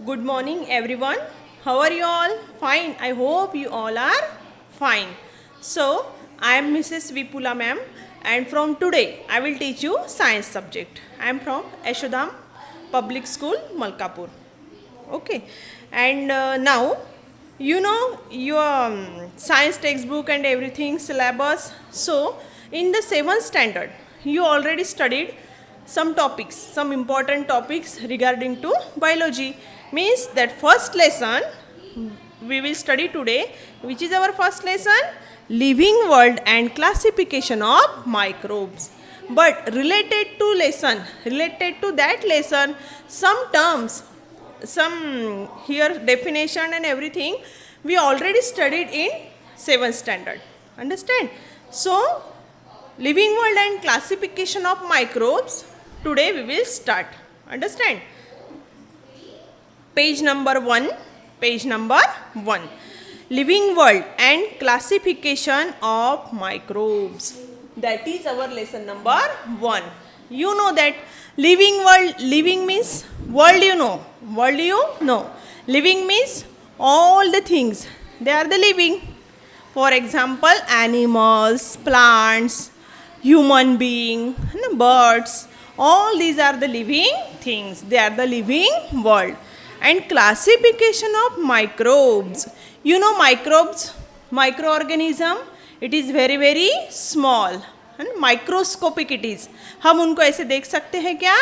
Good morning, everyone. How are you all? Fine. I hope you all are fine. So, I am Mrs. Vipula ma'am, and from today I will teach you science subject. I am from Eshodam Public School, Malkapur. Okay, and now you know your science textbook and everything syllabus. So, in the seventh standard, you already studied some topics, some important topics regarding to biology. Means that first lesson we will study today. Which is our first lesson? Living world and classification of microbes. But related to that lesson, some terms, some here definition and everything we already studied in 7th standard. Understand? So, living world and classification of microbes, today we will start. Understand? Page number 1. Page number 1. Living world and classification of microbes. That is our lesson number 1. You know that living world, living means world, you know. World, you know. Living means all the things. They are the living. For example, animals, plants, human being, birds. All these are the living things. They are the living world. And classification of microbes. You know microbes, microorganism, it is very very small and microscopic it is. हम उनको ऐसे देख सकते हैं क्या?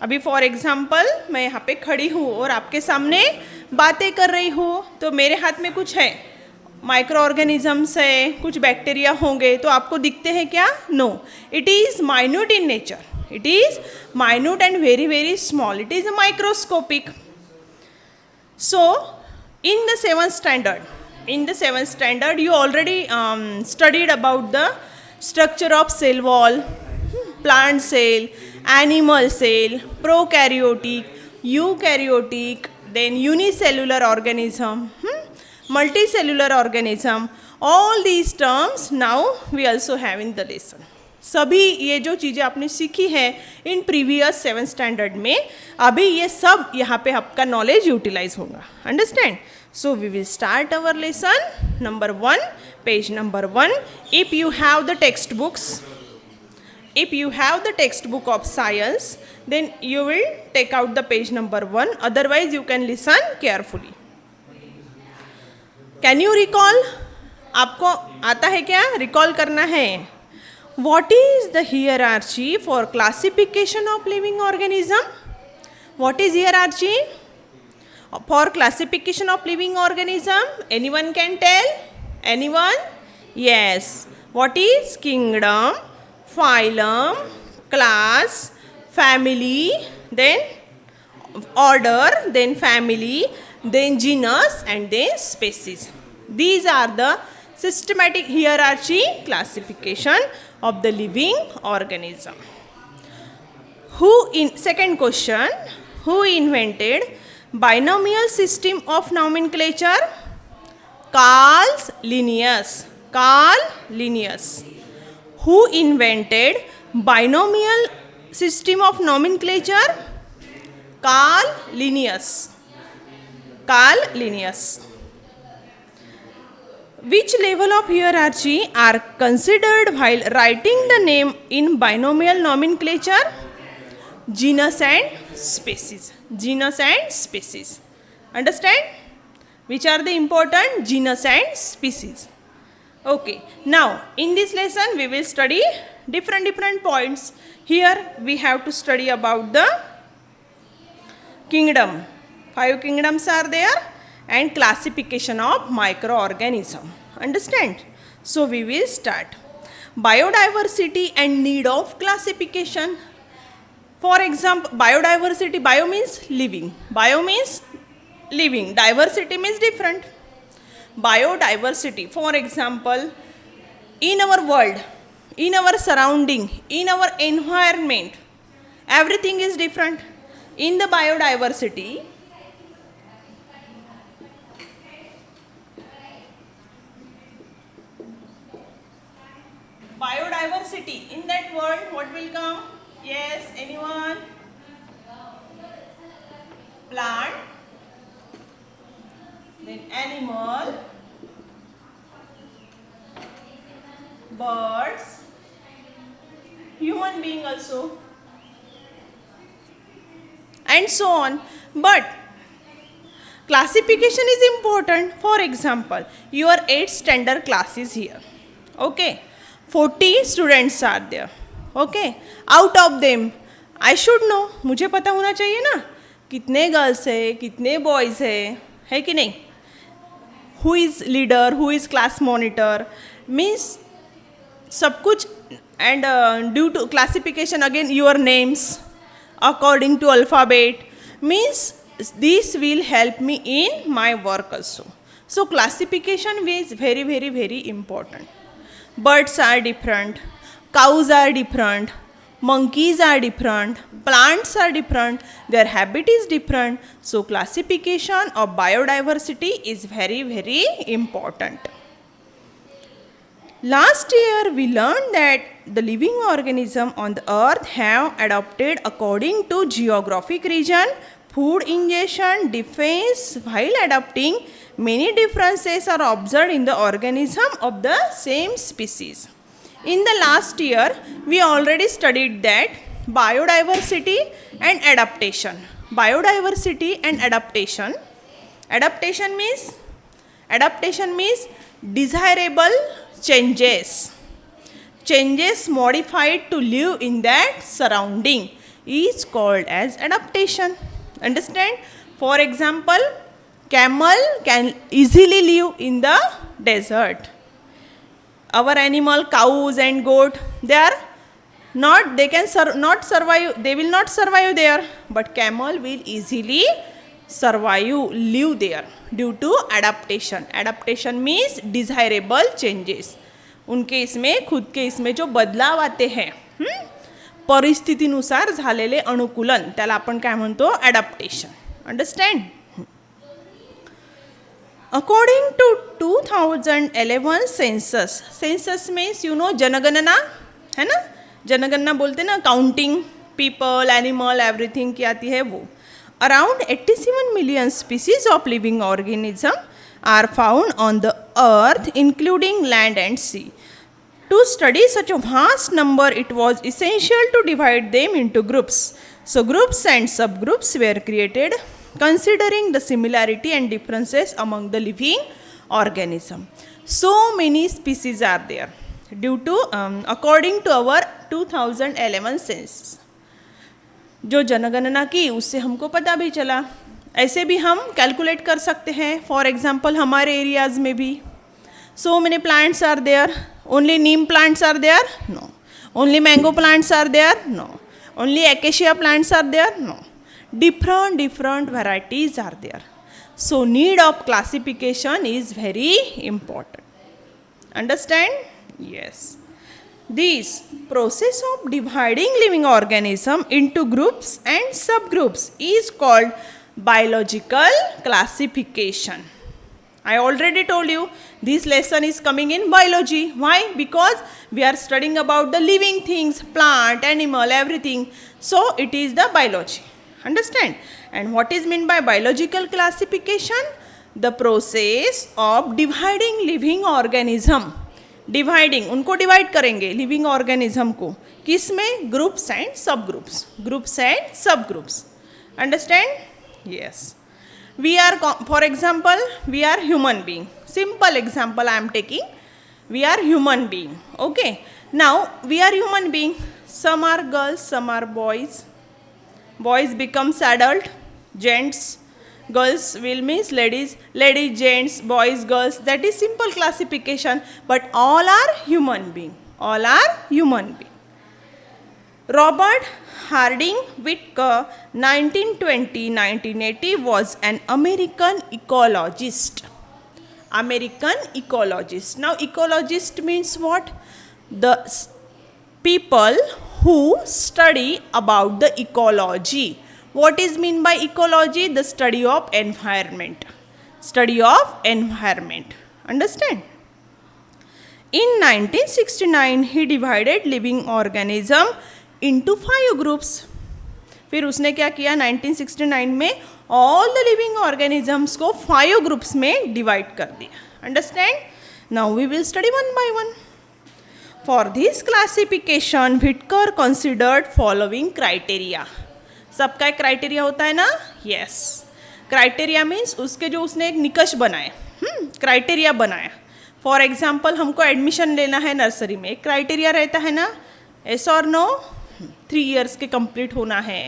अभी for example मैं यहाँ पे खड़ी हूँ और आपके सामने बातें कर रही हूँ, तो मेरे हाथ में कुछ है, माइक्रो ऑर्गेनिजम्स है, कुछ बैक्टीरिया होंगे, तो आपको दिखते हैं क्या? No, it is minute in nature. It is minute and very very small. It is microscopic. So, in the 7th standard, you already studied about the structure of cell wall, plant cell, animal cell, prokaryotic, eukaryotic, then unicellular organism, multicellular organism. All these terms now we also have in the lesson. सभी ये जो चीज़ें आपने सीखी है in previous 7th standard में, अभी ये सब यहाँ पे आपका नॉलेज यूटिलाइज होगा. Understand? So we will start our lesson number 1, page number 1. If you have the textbook of science, then you will take out the page number 1. Otherwise you can listen carefully. Can you recall? आपको आता है क्या? Recall करना है. What is the hierarchy for classification of living organism? What is hierarchy for classification of living organism? Anyone can tell? Anyone? Yes. What is kingdom, phylum, class, family, then order, then family, then genus, and then species. These are the systematic hierarchy classification of the living organism. Second question, who invented binomial system of nomenclature? Carl Linnaeus. Carl Linnaeus. Who invented binomial system of nomenclature? Carl Linnaeus. Carl Linnaeus. Which level of hierarchy are considered while writing the name in binomial nomenclature? Genus and species. Genus and species. Understand? Which are the important? Genus and species. Okay. Now, in this lesson, we will study different points. Here, we have to study about the kingdom. 5 kingdoms are there. And classification of microorganism. Understand? So we will start. Biodiversity and need of classification. For example, biodiversity, bio means living. Bio means living. Diversity means different. Biodiversity, for example, in our world, in our surrounding, in our environment, everything is different. In the biodiversity, in that word, what will come? Yes, anyone? Plant, then animal, birds, human being also, and so on. But classification is important. For example, your 8th standard class is here. Okay, 40 students are there. Okay, out of them I should know, मुझे पता होना चाहिए ना कितने girls है, कितने boys है कि नहीं. Who is leader, who is class monitor, means सब कुछ. And due to classification again your names according to alphabet, means this will help me in my work also. So classification is very very very important. Birds are different, cows are different, monkeys are different, plants are different, their habit is different. So classification of biodiversity is very very important. Last year we learned that the living organism on the earth have adapted according to geographic region, food ingestion, defense. While adapting, many differences are observed in the organism of the same species. In the last year, we already studied that biodiversity and adaptation. Biodiversity and adaptation. Adaptation means desirable changes. Changes modified to live in that surrounding is called as adaptation. Understand? For example, camel can easily live in the desert. Our animal, cows and goat, they not survive, they will not survive there, but camel will easily live there due to adaptation. Adaptation means desirable changes. उनके इसमें खुद के इसमें जो बदलाव आते हैं परिस्थितीनुसार झालेले अनुकूलन, त्याला आपण काय म्हणतो, adaptation. Understand? According to 2011 census, census means you know जनगणना है ना, जनगणना बोलते ना, काउंटिंग पीपल, एनिमल, एवरीथिंग की आती है वो. Around 87 million species of living organisms are found on the earth, including land and sea. To study such a vast number, it was essential to divide them into groups. So groups and subgroups were created considering the similarity and differences among the living organisms. So many species are there due to according to our 2011 census. जो जनगणना की उससे हमको पता भी चला. ऐसे भी हम कैलकुलेट कर सकते हैं. फॉर एग्जांपल हमारे एरियाज़ में भी so many plants are there. Only neem plants are there? No. Only mango plants are there? No. Only acacia plants are there? No. different varieties are there. So need of classification is very important. Understand? Yes. This process of dividing living organism into groups and subgroups is called biological classification. I already told you this lesson is coming in biology. Why? Because we are studying about the living things, plant, animal, everything. So it is the biology. Understand? And what is meant by biological classification? The process of dividing living organism. Dividing, उनको divide करेंगे living organism को किस में? Groups and sub groups. Groups and sub groups. Understand? Yes. We are, for example, we are human being. Simple example I am taking. We are human being. Okay. Now we are human being. Some are girls, some are boys. Boys becomes adult, gents. Girls will means ladies, gents, boys, girls. That is simple classification. But all are human being. All are human being. Robert Harding Whittaker, 1920-1980, was an American ecologist. American ecologist. Now ecologist means what? The people who study about the ecology. What is mean by ecology? The study of environment. Study of environment. Understand? In 1969, he divided living organism into 5 groups. फिर उसने क्या किया 1969 में all the living organisms को 5 groups में divide कर दिया. Understand? Now we will study one by one. For this classification Whittaker considered following criteria. सबका एक क्राइटेरिया होता है ना? यस. क्राइटेरिया मीन्स उसके जो उसने एक निकष बनाए, क्राइटेरिया बनाया. फॉर एग्जाम्पल हमको एडमिशन लेना है नर्सरी में, एक क्राइटेरिया रहता है ना, एस और नो, 3 इयर्स के कंप्लीट होना है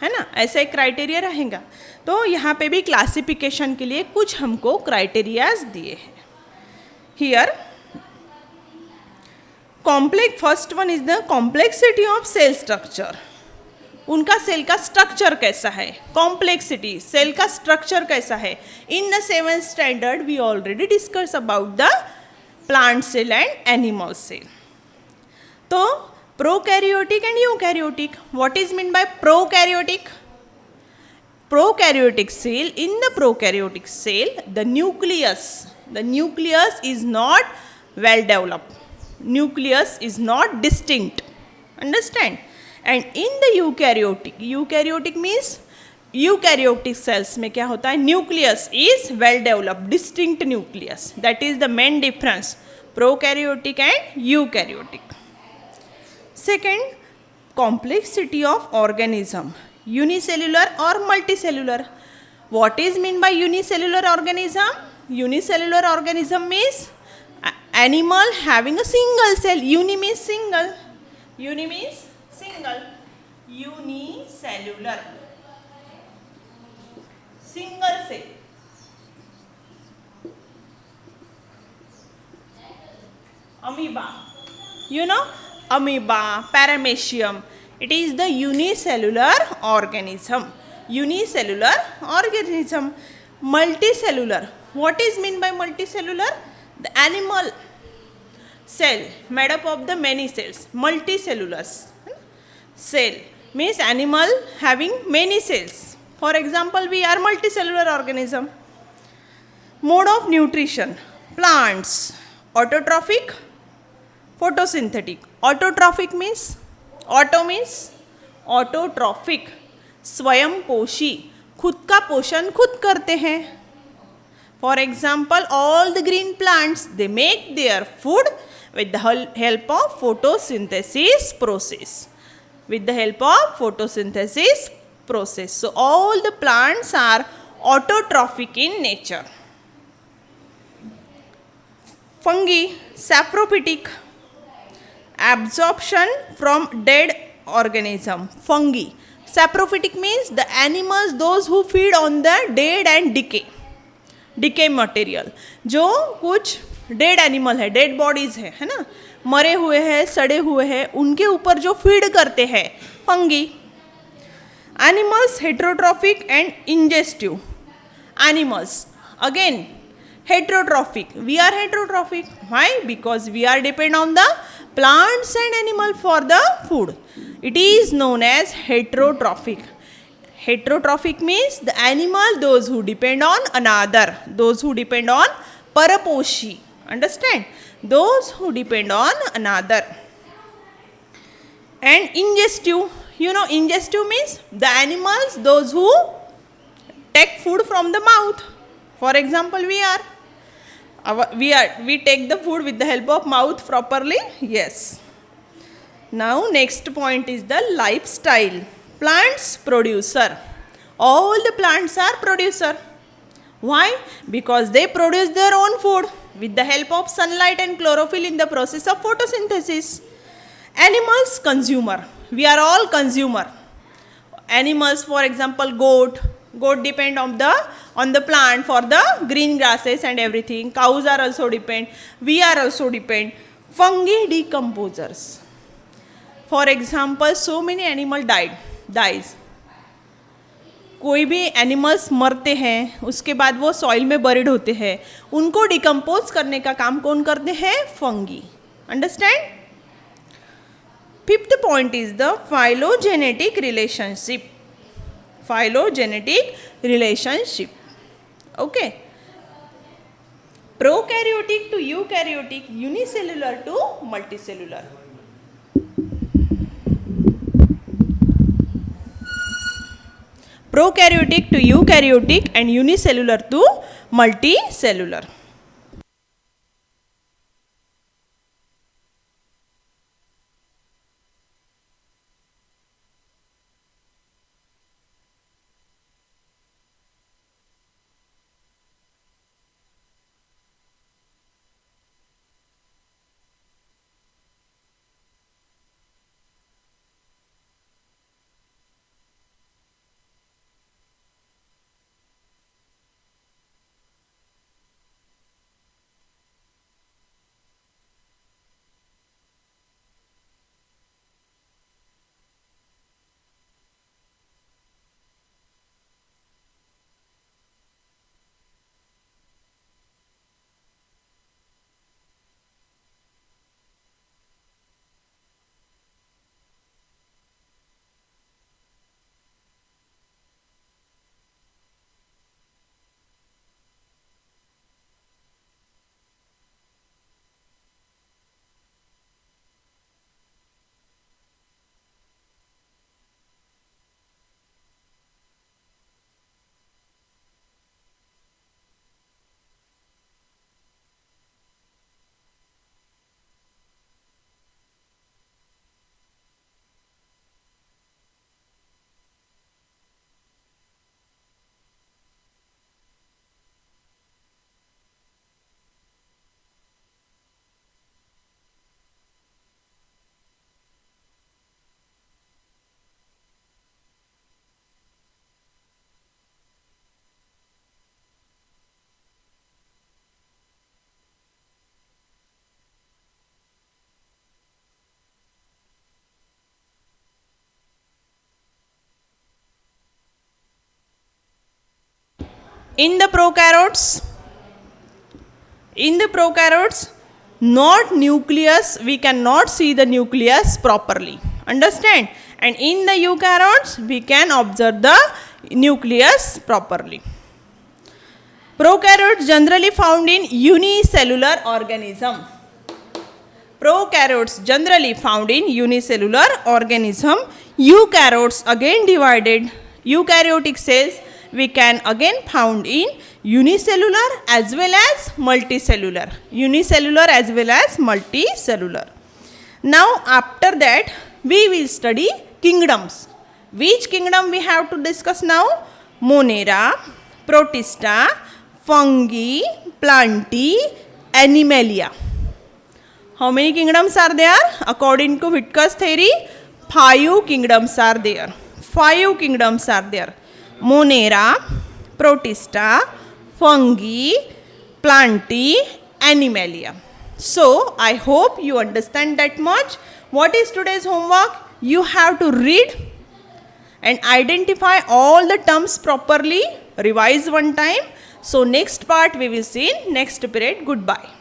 ना, ऐसा एक क्राइटेरिया रहेगा. तो यहाँ पे भी क्लासिफिकेशन के लिए कुछ हमको क्राइटेरियाज दिए हैं. Here complex, first one is the complexity of cell structure. उनका सेल का स्ट्रक्चर कैसा है, कॉम्प्लेक्सिटी, सेल का स्ट्रक्चर कैसा है. In the 7th standard we already discuss about the plant cell and animal cell. तो prokaryotic and eukaryotic, what is mean by prokaryotic? Prokaryotic cell, in the prokaryotic cell the nucleus is not well developed, nucleus is not distinct. Understand? And in the eukaryotic means eukaryotic cells में क्या होता है, nucleus is well developed, distinct nucleus. That is the main difference, prokaryotic and eukaryotic. Second, complexity of organism, unicellular or multicellular. What is mean by unicellular organism? Unicellular organism means animal having a single cell. Uni means single. Uni means single. Unicellular. Single cell. Amoeba. You know, amoeba, paramecium. It is the unicellular organism. Unicellular organism. Multicellular. What is mean by multicellular? The animal cell made up of the many cells. Multicellular cell means animal having many cells. For example, we are multicellular organism. Mode of nutrition. Plants. Autotrophic. Photosynthetic. Autotrophic means, auto means autotrophic, स्वयं पोषी, खुद का पोषण खुद करते हैं. For example all the green plants they make their food with the help of photosynthesis process. With the help of photosynthesis process. So all the plants are autotrophic in nature. Fungi, saprophytic, absorption from dead organism. Fungi. Saprophytic means the animals those who feed on the dead and decay material. जो कुछ dead animal है, dead bodies है ना, मरे हुए हैं, सड़े हुए हैं, उनके ऊपर जो फीड करते हैं, fungi. Animals heterotrophic and ingestive. Animals again heterotrophic. We are heterotrophic. Why? Because we are depend on the plants and animal for the food. It is known as heterotrophic. Heterotrophic means the animal those who depend on another, those who depend on paraposhi. Understand? Those who depend on another. And ingestive, you know, ingestive means the animals those who take food from the mouth. For example, we take the food with the help of mouth properly. Yes. Now next point is the lifestyle. Plants producer. All the plants are producer. Why? Because they produce their own food with the help of sunlight and chlorophyll in the process of photosynthesis. Animals consumer. We are all consumer. Animals, for example, goat depend on the plant for the green grasses and everything. Cows are also depend. We are also depend. Fungi decomposers. For example, so many animal dies. कोई भी animals मरते हैं, उसके बाद वो soil में buried होते हैं, उनको डिकम्पोज करने का काम कौन करते हैं? Fungi. Understand? Fifth point is the phylogenetic relationship. Phylogenetic relationship. Okay. Prokaryotic to eukaryotic, unicellular to multicellular. prokaryotic to eukaryotic, and unicellular to multicellular. In the prokaryotes, not nucleus, we cannot see the nucleus properly. Understand? And in the eukaryotes, we can observe the nucleus properly. Prokaryotes generally found in unicellular organism. Prokaryotes generally found in unicellular organism. Eukaryotes again divided. Eukaryotic cells we can again found in unicellular as well as multicellular. Unicellular as well as multicellular. Now after that we will study kingdoms. Which kingdom we have to discuss now? Monera, Protista, Fungi, Plantae, Animalia. How many kingdoms are there? According to Whitaker's theory, 5 kingdoms are there. 5 kingdoms are there. Monera, Protista, Fungi, Plantae, Animalia. So, I hope you understand that much. What is today's homework? You have to read and identify all the terms properly. Revise one time. So, next part we will see in next period. Goodbye.